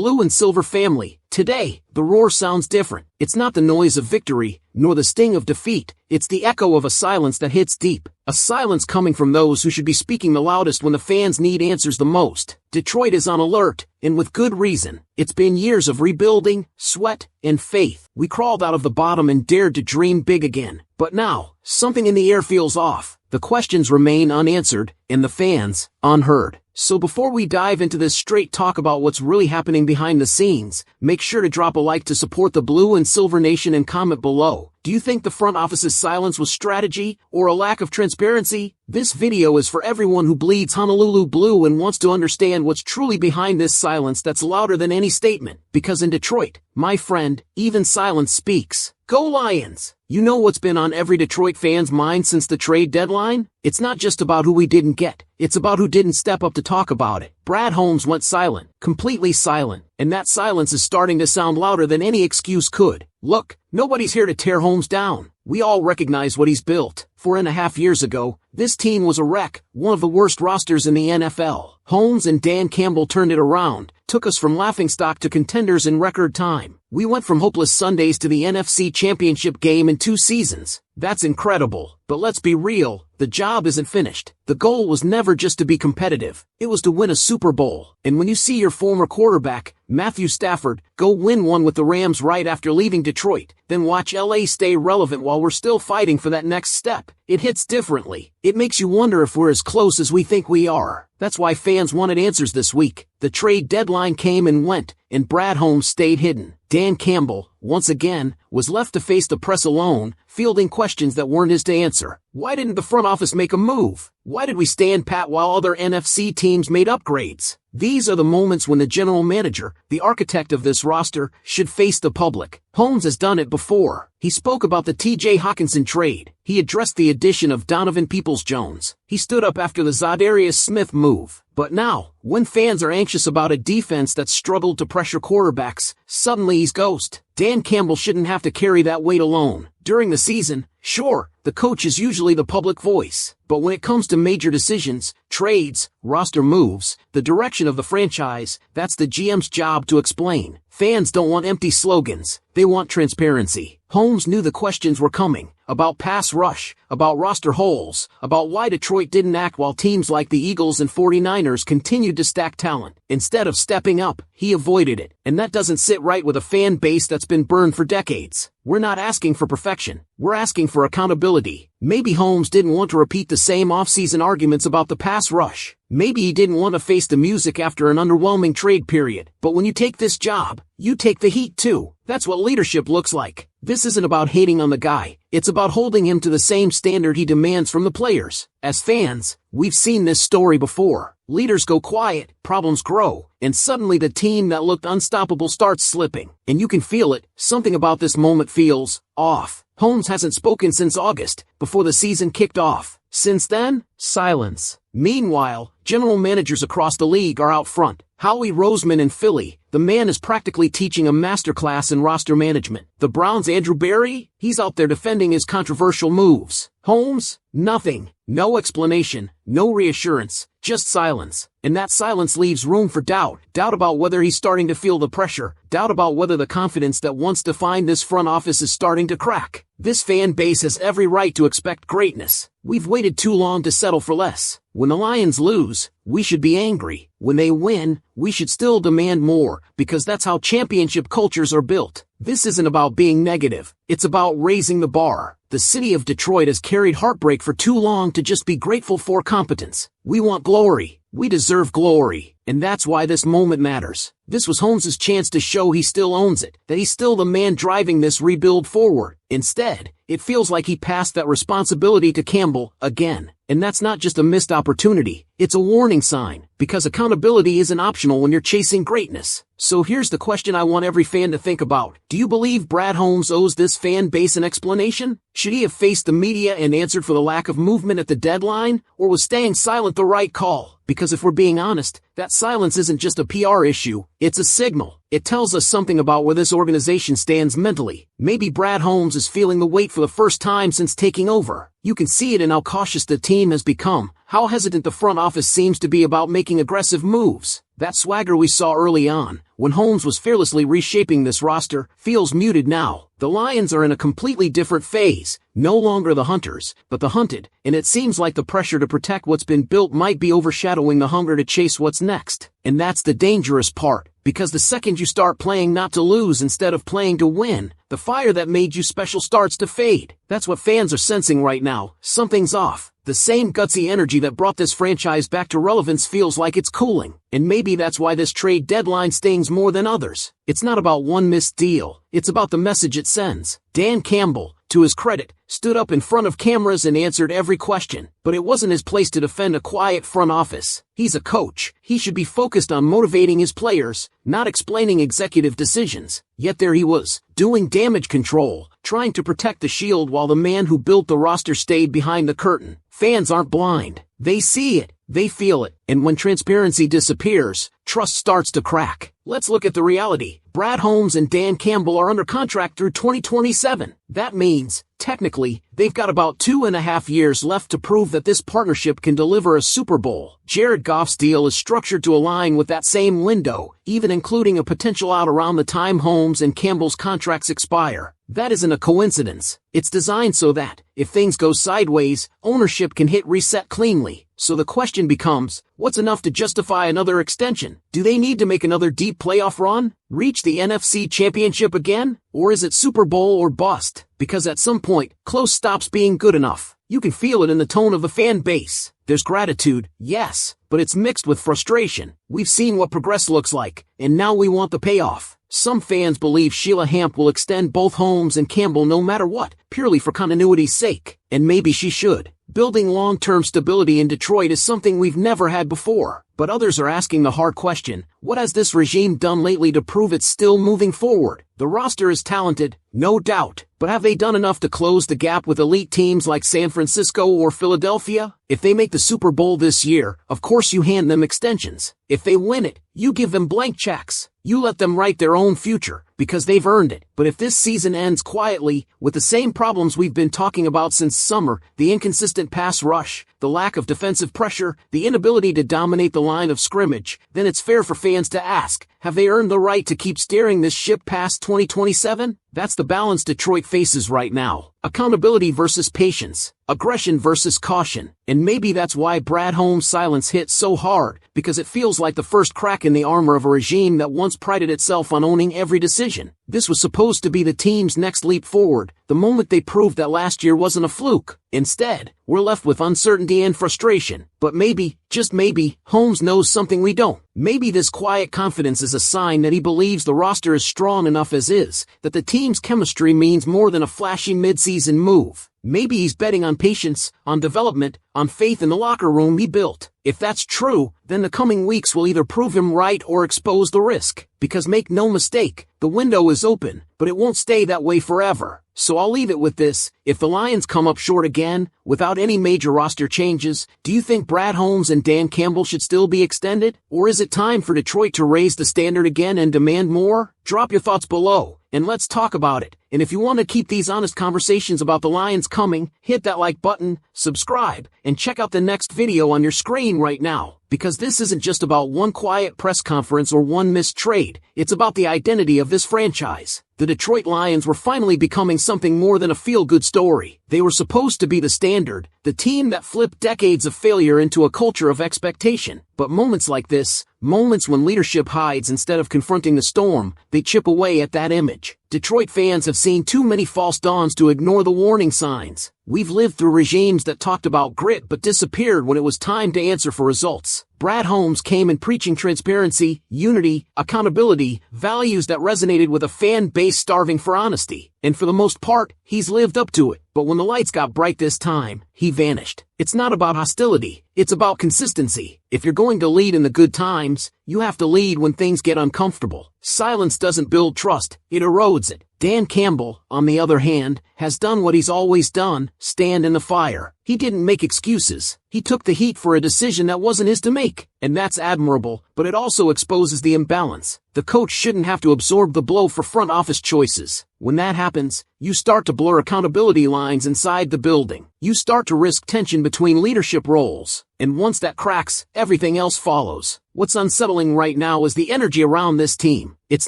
Blue and Silver family, today, the roar sounds different. It's not the noise of victory, nor the sting of defeat. It's the echo of a silence that hits deep. A silence coming from those who should be speaking the loudest when the fans need answers the most. Detroit is on alert, and with good reason. It's been years of rebuilding, sweat, and faith. We crawled out of the bottom and dared to dream big again. But now, something in the air feels off. The questions remain unanswered, and the fans, unheard. So before we dive into this straight talk about what's really happening behind the scenes, make sure to drop a like to support the Blue and Silver Nation and comment below. Do you think the front office's silence was strategy, or a lack of transparency? This video is for everyone who bleeds Honolulu blue and wants to understand what's truly behind this silence that's louder than any statement. Because in Detroit, my friend, even silence speaks. Go Lions! You know what's been on every Detroit fan's mind since the trade deadline? It's not just about who we didn't get. It's about who didn't step up to talk about it. Brad Holmes went silent, completely silent, and that silence is starting to sound louder than any excuse could. Look, nobody's here to tear Holmes down. We all recognize what he's built. 4.5 years ago, this team was a wreck, one of the worst rosters in the NFL. Holmes and Dan Campbell turned it around, took us from laughingstock to contenders in record time. We went from hopeless Sundays to the NFC Championship game in 2 seasons. That's incredible. But let's be real, the job isn't finished. The goal was never just to be competitive. It was to win a Super Bowl. And when you see your former quarterback, Matthew Stafford, go win one with the Rams right after leaving Detroit, then watch LA stay relevant while we're still fighting for that next step, it hits differently. It makes you wonder if we're as close as we think we are. That's why fans wanted answers this week. The trade deadline came and went, and Brad Holmes stayed hidden. Dan Campbell, once again, was left to face the press alone, fielding questions that weren't his to answer. Why didn't the front office make a move? Why did we stand pat while other NFC teams made upgrades? These are the moments when the general manager, the architect of this roster, should face the public. Holmes has done it before. He spoke about the T.J. Hockenson trade. He addressed the addition of Donovan Peoples-Jones. He stood up after the Zadarius Smith move. But now, when fans are anxious about a defense that struggled to pressure quarterbacks, suddenly he's ghost. Dan Campbell shouldn't have to carry that weight alone. During the season, sure, the coach is usually the public voice. But when it comes to major decisions, trades, roster moves, the direction of the franchise, that's the GM's job to explain. Fans don't want empty slogans. They want transparency. Holmes knew the questions were coming. About pass rush, about roster holes, about why Detroit didn't act while teams like the Eagles and 49ers continued to stack talent. Instead of stepping up, he avoided it. And that doesn't sit right with a fan base that's been burned for decades. We're not asking for perfection. We're asking for accountability. Maybe Holmes didn't want to repeat the same offseason arguments about the pass rush. Maybe he didn't want to face the music after an underwhelming trade period. But when you take this job, you take the heat too. That's what leadership looks like. This isn't about hating on the guy. It's about holding him to the same standard he demands from the players. As fans, we've seen this story before. Leaders go quiet, problems grow, and suddenly the team that looked unstoppable starts slipping. And you can feel it. Something about this moment feels off. Holmes hasn't spoken since August, before the season kicked off. Since then, silence. Meanwhile, general managers across the league are out front. Howie Roseman in Philly, the man is practically teaching a masterclass in roster management. The Browns' Andrew Berry, he's out there defending his controversial moves. Holmes, nothing. No explanation, no reassurance, just silence. And that silence leaves room for doubt. Doubt about whether he's starting to feel the pressure. Doubt about whether the confidence that once defined this front office is starting to crack. This fan base has every right to expect greatness. We've waited too long to settle for less. When the Lions lose, we should be angry. When they win, we should still demand more, because that's how championship cultures are built. This isn't about being negative. It's about raising the bar. The city of Detroit has carried heartbreak for too long to just be grateful for competence. We want glory. We deserve glory. And that's why this moment matters. This was Holmes' chance to show he still owns it, that he's still the man driving this rebuild forward. Instead, it feels like he passed that responsibility to Campbell again. And that's not just a missed opportunity. It's a warning sign, because accountability isn't optional when you're chasing greatness. So here's the question I want every fan to think about. Do you believe Brad Holmes owes this fan base an explanation? Should he have faced the media and answered for the lack of movement at the deadline? Or was staying silent the right call? Because if we're being honest, that silence isn't just a PR issue, it's a signal. It tells us something about where this organization stands mentally. Maybe Brad Holmes is feeling the weight for the first time since taking over. You can see it in how cautious the team has become, how hesitant the front office seems to be about making aggressive moves. That swagger we saw early on, when Holmes was fearlessly reshaping this roster, feels muted now. The Lions are in a completely different phase, no longer the hunters, but the hunted, and it seems like the pressure to protect what's been built might be overshadowing the hunger to chase what's next. And that's the dangerous part, because the second you start playing not to lose instead of playing to win, the fire that made you special starts to fade. That's what fans are sensing right now. Something's off. The same gutsy energy that brought this franchise back to relevance feels like it's cooling. And maybe that's why this trade deadline stings more than others. It's not about one missed deal. It's about the message it sends. Dan Campbell, to his credit, stood up in front of cameras and answered every question. But it wasn't his place to defend a quiet front office. He's a coach. He should be focused on motivating his players, not explaining executive decisions. Yet there he was, doing damage control, trying to protect the shield while the man who built the roster stayed behind the curtain. Fans aren't blind. They see it. They feel it. And when transparency disappears, trust starts to crack. Let's look at the reality. Brad Holmes and Dan Campbell are under contract through 2027. That means, technically, they've got about 2.5 years left to prove that this partnership can deliver a Super Bowl. Jared Goff's deal is structured to align with that same window, even including a potential out around the time Holmes and Campbell's contracts expire. That isn't a coincidence. It's designed so that, if things go sideways, ownership can hit reset cleanly. So the question becomes, what's enough to justify another extension? Do they need to make another deep playoff run? Reach the NFC Championship again? Or is it Super Bowl or bust? Because at some point, close stops being good enough. You can feel it in the tone of the fan base. There's gratitude, yes, but it's mixed with frustration. We've seen what progress looks like, and now we want the payoff. Some fans believe Sheila Hamp will extend both Holmes and Campbell no matter what, purely for continuity's sake. And maybe she should. Building long-term stability in Detroit is something we've never had before. But others are asking the hard question, what has this regime done lately to prove it's still moving forward? The roster is talented, no doubt, but have they done enough to close the gap with elite teams like San Francisco or Philadelphia? If they make the Super Bowl this year, of course you hand them extensions. If they win it, you give them blank checks. You let them write their own future, because they've earned it. But if this season ends quietly, with the same problems we've been talking about since summer, the inconsistent pass rush, the lack of defensive pressure, the inability to dominate the line of scrimmage, then it's fair for fans to ask, have they earned the right to keep steering this ship past 2027? That's the balance Detroit faces right now. Accountability versus patience. Aggression versus caution. And maybe that's why Brad Holmes' silence hit so hard, because it feels like the first crack in the armor of a regime that once prided itself on owning every decision. This was supposed to be the team's next leap forward, the moment they proved that last year wasn't a fluke. Instead, we're left with uncertainty and frustration. But maybe, just maybe, Holmes knows something we don't. Maybe this quiet confidence is a sign that he believes the roster is strong enough as is, that the team's chemistry means more than a flashy mid-season move. Maybe he's betting on patience, on development, on faith in the locker room he built. If that's true, then the coming weeks will either prove him right or expose the risk. Because make no mistake, the window is open, but it won't stay that way forever. So I'll leave it with this. If the Lions come up short again, without any major roster changes, do you think Brad Holmes and Dan Campbell should still be extended? Or is it time for Detroit to raise the standard again and demand more? Drop your thoughts below, and let's talk about it. And if you want to keep these honest conversations about the Lions coming, hit that like button, subscribe, and check out the next video on your screen right now. Because this isn't just about one quiet press conference or one missed trade, it's about the identity of this franchise. The Detroit Lions were finally becoming something more than a feel-good story. They were supposed to be the standard, the team that flipped decades of failure into a culture of expectation. But moments like this, moments when leadership hides instead of confronting the storm, they chip away at that image. Detroit fans have seen too many false dawns to ignore the warning signs. We've lived through regimes that talked about grit but disappeared when it was time to answer for results. Brad Holmes came in preaching transparency, unity, accountability, values that resonated with a fan base starving for honesty. And for the most part, he's lived up to it. But when the lights got bright this time, he vanished. It's not about hostility, it's about consistency. If you're going to lead in the good times, you have to lead when things get uncomfortable. Silence doesn't build trust, it erodes it. Dan Campbell, on the other hand, has done what he's always done, stand in the fire. He didn't make excuses. He took the heat for a decision that wasn't his to make. And that's admirable, but it also exposes the imbalance. The coach shouldn't have to absorb the blow for front office choices. When that happens, You start to blur accountability lines inside the building. You start to risk tension between leadership roles. And once that cracks, everything else follows. What's unsettling right now is the energy around this team. It's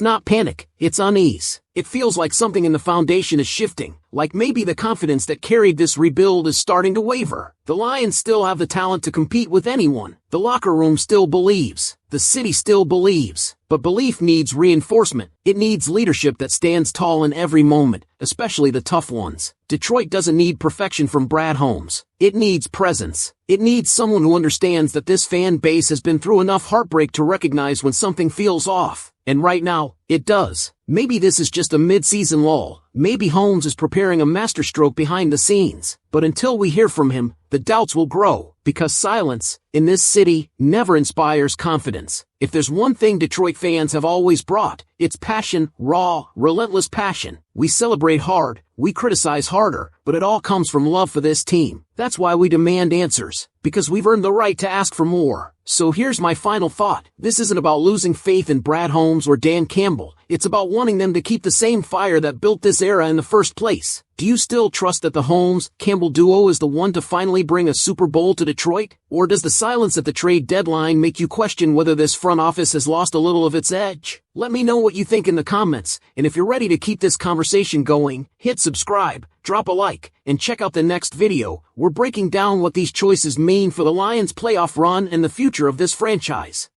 not panic, it's unease. It feels like something in the foundation is shifting, like maybe the confidence that carried this rebuild is starting to waver. The Lions still have the talent to compete with anyone. The locker room still believes. The city still believes. But belief needs reinforcement. It needs leadership that stands tall in every moment, especially the tough ones. Detroit doesn't need perfection from Brad Holmes. It needs presence. It needs someone who understands that this fan base has been through enough heartbreak to recognize when something feels off. And right now, it does. Maybe this is just a mid-season lull. Maybe Holmes is preparing a masterstroke behind the scenes. But until we hear from him, the doubts will grow. Because silence, in this city, never inspires confidence. If there's one thing Detroit fans have always brought, it's passion, raw, relentless passion. We celebrate hard, we criticize harder, but it all comes from love for this team. That's why we demand answers. Because we've earned the right to ask for more. So here's my final thought. This isn't about losing faith in Brad Holmes or Dan Campbell. It's about wanting them to keep the same fire that built this era in the first place. Do you still trust that the Holmes-Campbell duo is the one to finally bring a Super Bowl to Detroit? Or does the silence at the trade deadline make you question whether this front office has lost a little of its edge? Let me know what you think in the comments, and if you're ready to keep this conversation going, hit subscribe, drop a like, and check out the next video. We're breaking down what these choices mean for the Lions' playoff run and the future of this franchise.